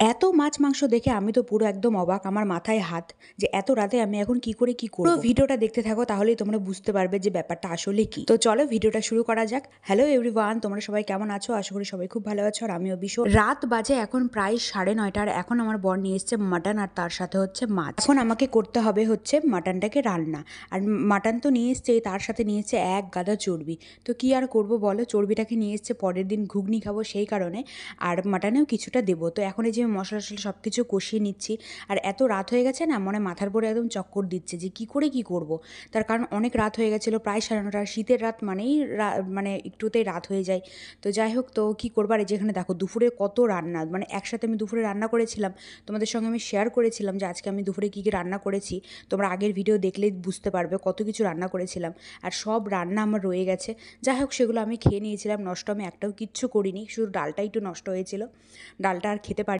এত মাছ মাংস দেখে আমি তো পুরো একদম অবাক, আমার মাথায় হাত যে এত রাতে আমি এখন কি করে কি করব। ভিডিওটা দেখতে থাকো, তাহলেই তোমরা বুঝতে পারবে যে ব্যাপারটা আসলে কি। তো চলো ভিডিওটা শুরু করা যাক। হ্যালো এভরিওয়ান, তোমরা সবাই কেমন আছো? আশা করি সবাই খুব ভালো আছো, আর আমিও ভীষণ। রাত বাজে এখন প্রায় 9:30, আর এখন আমার বর নিয়ে এসছে মাটন, আর তার সাথে হচ্ছে মাছ। এখন আমাকে করতে হবে হচ্ছে মাটনটাকে রান্না। আর মাটন তো নিয়ে এসছে, তার সাথে নিয়ে এসছে এক গাদা চর্বি। তো কি আর করব বলো, চর্বিটাকে নিয়ে এসছে পরের দিন ঘুগনি খাবো সেই কারণে, আর মাটনেও কিছুটা দেবো। তো এখন এই যে মশলা টশলা সব কিছু কষিয়ে নিচ্ছি। আর এত রাত হয়ে গেছে না, মনে মাথার পরে একদম চক্কর দিচ্ছে যে কি করে কি করব। তার কারণ অনেক রাত হয়ে গেছিলো, প্রায় 9:30। শীতের রাত মানেই মানে একটুতেই রাত হয়ে যায়। তো যাই হোক, তো কী করবার, যেখানে দেখো দুপুরে কত রান্না, মানে একসাথে আমি দুপুরে রান্না করেছিলাম। তোমাদের সঙ্গে আমি শেয়ার করেছিলাম যে আজকে আমি দুপুরে কী কী রান্না করেছি। তোমরা আগের ভিডিও দেখলেই বুঝতে পারবে কত কিছু রান্না করেছিলাম। আর সব রান্না আমার রয়ে গেছে। যাই হোক, সেগুলো আমি খেয়ে নিয়েছিলাম, নষ্ট আমি একটাও কিচ্ছু করিনি, শুধু ডালটা একটু নষ্ট হয়েছিল। ডালটা আর খেতে পারি।